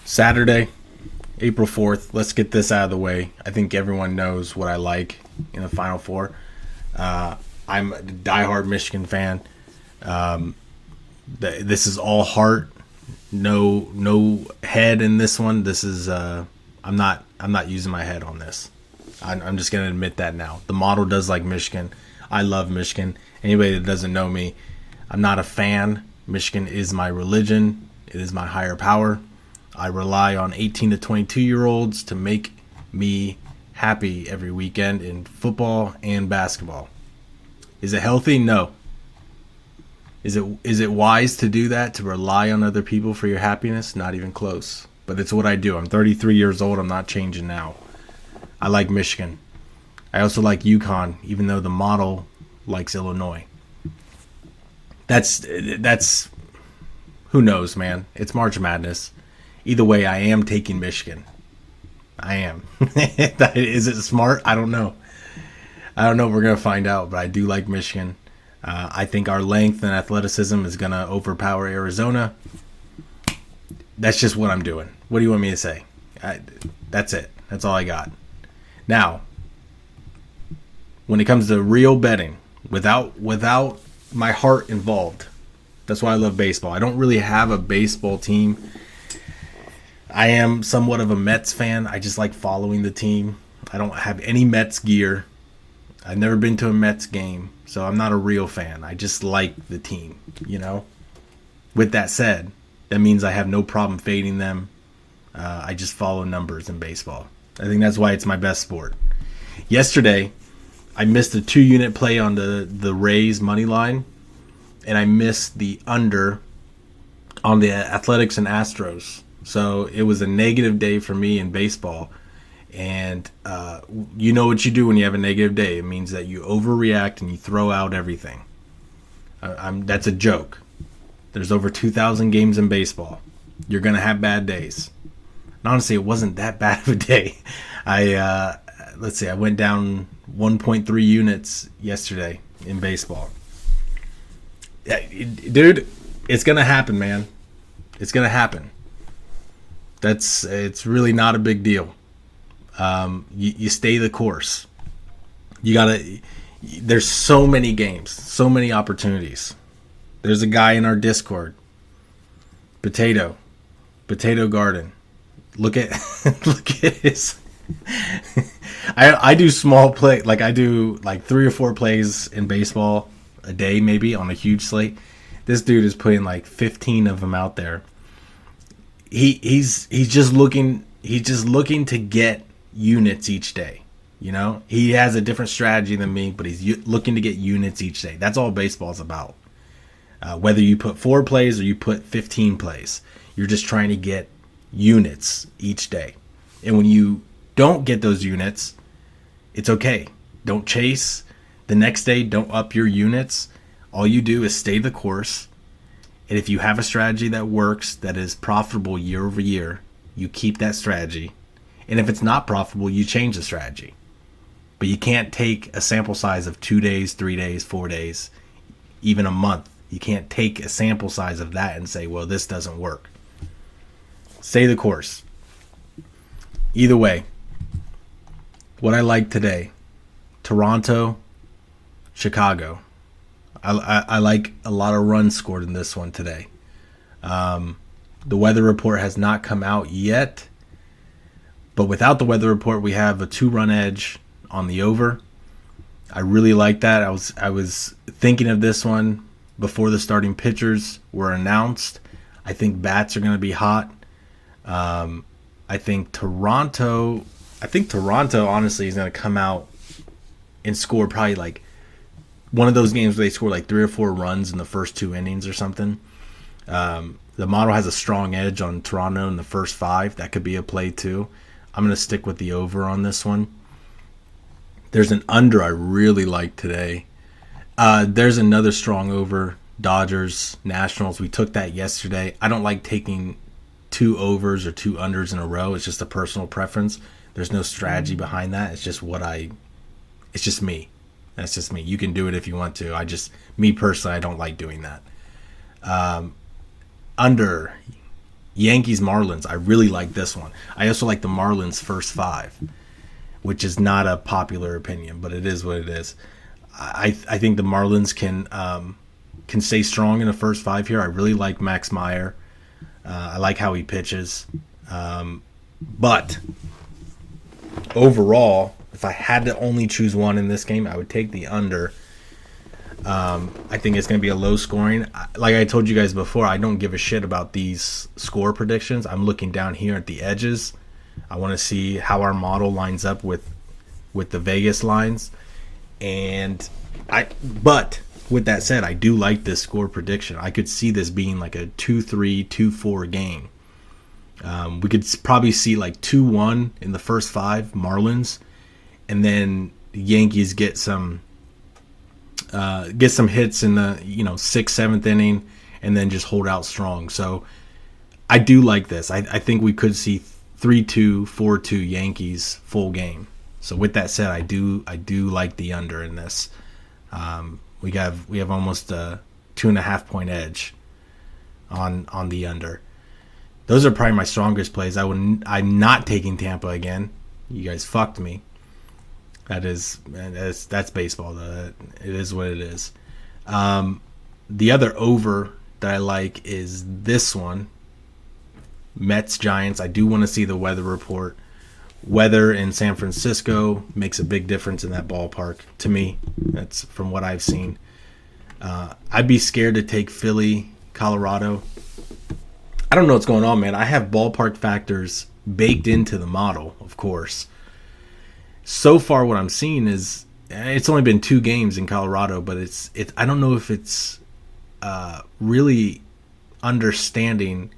Saturday, April 4th. Let's get this out of the way. I think everyone knows what I like in the Final Four. I'm a diehard Michigan fan. This is all heart, no head in this one. This is I'm not using my head on this. I'm just gonna admit that now. The model does like Michigan. I love Michigan. Anybody that doesn't know me, I'm not a fan. Michigan is my religion. It is my higher power. I rely on 18 to 22-year-olds to make me happy every weekend in football and basketball. Is it healthy? No. Is it wise to do that, to rely on other people for your happiness? Not even close. But it's what I do. I'm 33 years old. I'm not changing now. I like Michigan. I also like UConn, even though the model likes Illinois. That's who knows, man. It's March Madness. Either way, I am taking Michigan. I am. Is it smart? I don't know. We're going to find out, but I do like Michigan. I think our length and athleticism is going to overpower Arizona. That's just what I'm doing. What do you want me to say? That's it. That's all I got. Now, when it comes to real betting, without my heart involved, that's why I love baseball. I don't really have a baseball team. I am somewhat of a Mets fan. I just like following the team. I don't have any Mets gear. I've never been to a Mets game, so I'm not a real fan. I just like the team, you know? With that said, that means I have no problem fading them. I just follow numbers in baseball. I think that's why it's my best sport. Yesterday, I missed a 2-unit play on the Rays money line, and I missed the under on the Athletics and Astros. So it was a negative day for me in baseball. And you know what you do when you have a negative day. It means that you overreact and you throw out everything. That's a joke. There's over 2,000 games in baseball. You're going to have bad days. And honestly, it wasn't that bad of a day. I went down 1.3 units yesterday in baseball. Dude, it's going to happen, man. It's going to happen. It's really not a big deal. You stay the course. There's so many games, so many opportunities. There's a guy in our Discord, Potato Garden. Look at his. I do small play, like I do like 3 or 4 plays in baseball a day, maybe on a huge slate. This dude is putting like 15 of them out there. He's just looking to get units each day. You know, he has a different strategy than me, but he's looking to get units each day. That's all baseball's about. Whether you put 4 plays or you put 15 plays, you're just trying to get units each day. And when you don't get those units, it's okay. Don't chase. The next day, don't up your units. All you do is stay the course. And if you have a strategy that works, that is profitable year over year, you keep that strategy. And if it's not profitable, you change the strategy. But you can't take a sample size of 2 days, 3 days, 4 days, even a month. You can't take a sample size of that and say, well, this doesn't work. Stay the course. Either way, what I like today, Toronto, Chicago. I like a lot of runs scored in this one today. The weather report has not come out yet, but without the weather report, we have a 2-run edge on the over. I really like that. I was thinking of this one before the starting pitchers were announced. I think bats are going to be hot. I think Toronto honestly is going to come out and score probably like one of those games where they score like 3 or 4 runs in the first 2 innings or something. The model has a strong edge on Toronto in the first 5. That could be a play too. I'm going to stick with the over on this one. There's an under I really like today. There's another strong over, Dodgers, Nationals. We took that yesterday. I don't like taking 2 overs or 2 unders in a row. It's just a personal preference. There's no strategy behind that. It's just it's just me. That's just me. You can do it if you want to. Me personally, I don't like doing that. Under Yankees Marlins. I really like this one. I also like the Marlins first 5, which is not a popular opinion, but it is what it is. I think the Marlins can stay strong in the first 5 here. I really like Max Meyer. I like how he pitches. But overall, if I had to only choose one in this game, I would take the under. I think it's going to be a low scoring. Like I told you guys before, I don't give a shit about these score predictions. I'm looking down here at the edges. I want to see how our model lines up with the Vegas lines. But with that said, I do like this score prediction. I could see this being like a 2-3, 2-4 game. We could probably see like 2-1 in the first 5 Marlins, and then the Yankees get some hits in the 6th, 7th inning, and then just hold out strong. So I do like this. I think we could see 3-2, 4-2 Yankees full game. So with that said, I do like the under in this. We have almost a 2.5 point edge on the under. Those are probably my strongest plays. I'm not taking Tampa again. You guys fucked me. That's baseball though. It is what it is. The other over that I like is this one. Mets Giants. I do want to see the weather report. Weather in San Francisco makes a big difference in that ballpark to me. That's from what I've seen. I'd be scared to take Philly, Colorado. I don't know what's going on, man. I have ballpark factors baked into the model, of course. So far, what I'm seeing is it's only been 2 games in Colorado, but it's I don't know if it's really understanding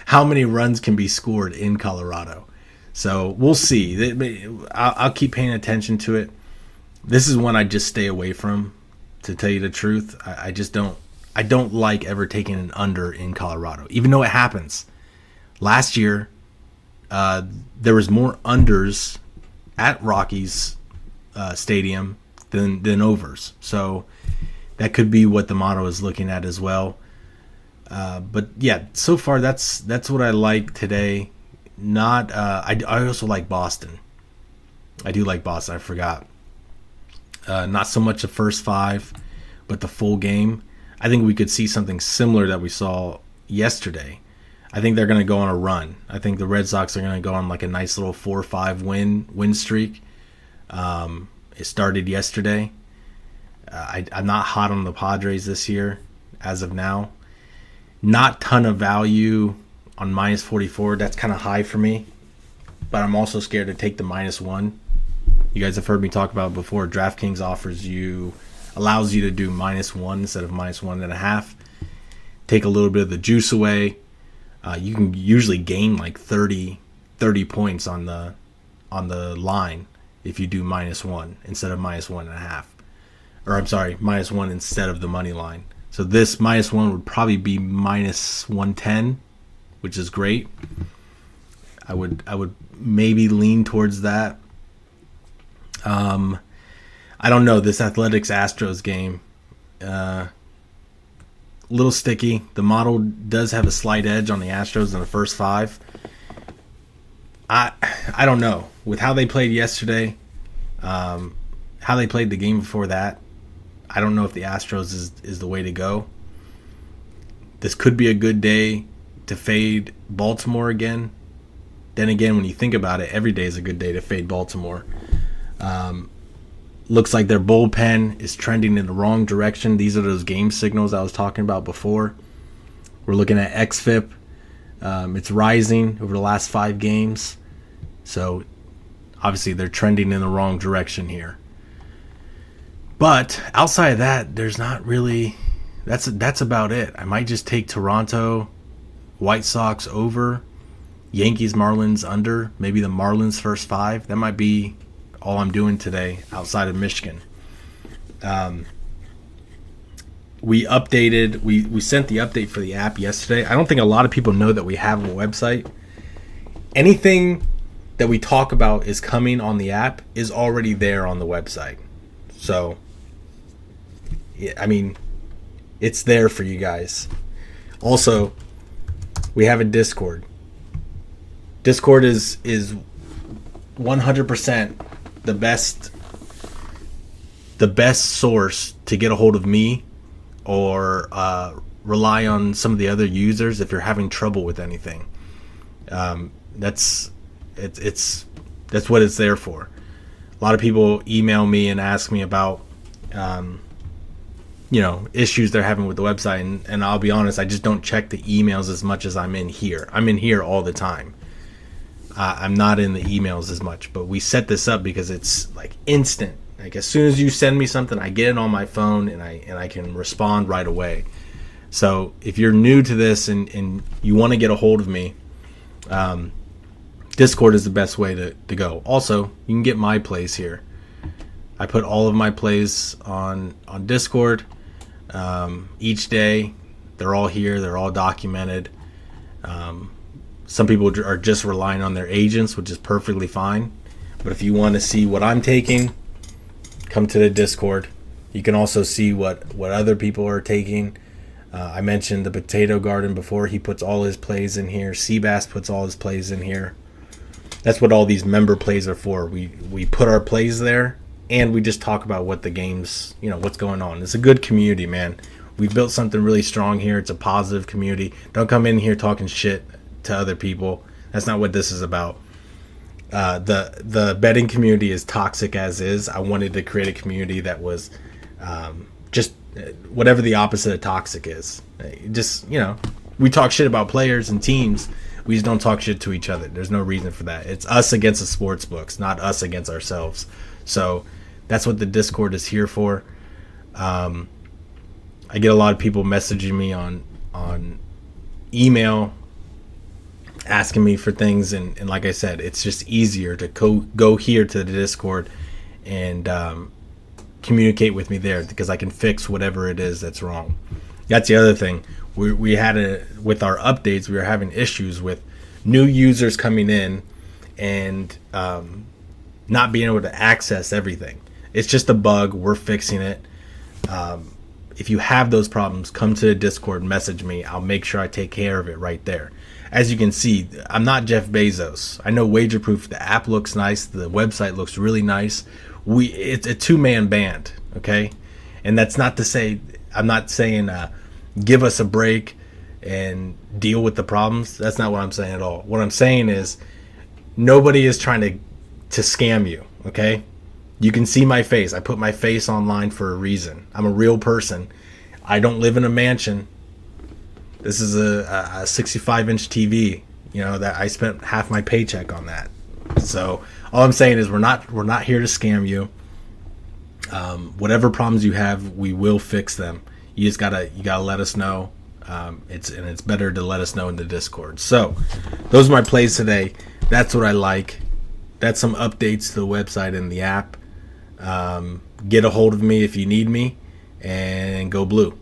how many runs can be scored in Colorado. So we'll see. I'll keep paying attention to it. This is one I just stay away from, to tell you the truth. I just don't. I don't like ever taking an under in Colorado, even though it happens. Last year, there was more unders at Rockies Stadium than overs. So that could be what the model is looking at as well. But yeah, so far that's what I like today. Not I also like Boston. I do like Boston. I forgot. Not so much the first 5, but the full game. I think we could see something similar that we saw yesterday. I think they're going to go on a run. I think the Red Sox are going to go on like a nice little 4-5 win streak. It started yesterday. I'm not hot on the Padres this year as of now. Not ton of value on minus 44. That's kind of high for me. But I'm also scared to take the -1. You guys have heard me talk about it before. DraftKings allows you to do -1 instead of -1.5. Take a little bit of the juice away. You can usually gain like 30 points on the line if you do -1 instead of -1.5. Or I'm sorry, -1 instead of the money line. So this -1 would probably be -110, which is great. I would maybe lean towards that. I don't know, this Athletics Astros game, little sticky. The model does have a slight edge on the Astros in the first 5. I don't know, with how they played yesterday, how they played the game before that. I don't know if the Astros is the way to go. This could be a good day to fade Baltimore again. Then again, when you think about it, every day is a good day to fade Baltimore. Looks like their bullpen is trending in the wrong direction. These are those game signals I was talking about before. We're looking at XFIP. It's rising over the last 5 games. So obviously they're trending in the wrong direction here. But outside of that, there's not really... That's about it. I might just take Toronto, White Sox over, Yankees, Marlins under, maybe the Marlins first 5. That might be all I'm doing today outside of Michigan. We sent the update for the app yesterday. I don't think a lot of people know that we have a website. Anything that we talk about is coming on the app is already there on the website. So, I mean, it's there for you guys. Also, we have a Discord. Discord is 100% the best source to get a hold of me, or rely on some of the other users if you're having trouble with anything. That's what it's there for. A lot of people email me and ask me about issues they're having with the website, and I'll be honest, I just don't check the emails as much as I'm in here. I'm in here all the time. I'm not in the emails as much, but we set this up because it's like instant. Like as soon as you send me something, I get it on my phone and I can respond right away. So if you're new to this and you want to get a hold of me, Discord is the best way to go. Also, you can get my plays here. I put all of my plays on Discord each day. They're all here. They're all documented. Some people are just relying on their agents, which is perfectly fine. But if you want to see what I'm taking, come to the Discord. You can also see what other people are taking. I mentioned the Potato Garden before. He puts all his plays in here. Seabass puts all his plays in here. That's what all these member plays are for. We put our plays there, and we just talk about what the games, what's going on. It's a good community, man. We've built something really strong here. It's a positive community. Don't come in here talking shit to other people. That's not what this is about. The betting community is toxic as is. I wanted to create a community that was just whatever the opposite of toxic is. Just, we talk shit about players and teams. We just don't talk shit to each other. There's no reason for that. It's us against the sports books, not us against ourselves. So that's what the Discord is here for. I get a lot of people messaging me on email, asking me for things, and like I said, it's just easier to go here to the Discord and communicate with me there, because I can fix whatever it is that's wrong. That's the other thing. We had with our updates, we were having issues with new users coming in and not being able to access everything. It's just a bug. We're fixing it. If you have those problems, come to the Discord, message me. I'll make sure I take care of it right there. As you can see, I'm not Jeff Bezos. I know WagerProof, the app looks nice. The website looks really nice. It's a two-man band, okay? And that's not to say, I'm not saying give us a break and deal with the problems. That's not what I'm saying at all. What I'm saying is nobody is trying to scam you, okay? You can see my face. I put my face online for a reason. I'm a real person. I don't live in a mansion. This is a 65-inch TV, that I spent half my paycheck on that. So all I'm saying is we're not here to scam you. Whatever problems you have, we will fix them. You gotta let us know. It's better to let us know in the Discord. So those are my plays today. That's what I like. That's some updates to the website and the app. Get a hold of me if you need me, and go blue.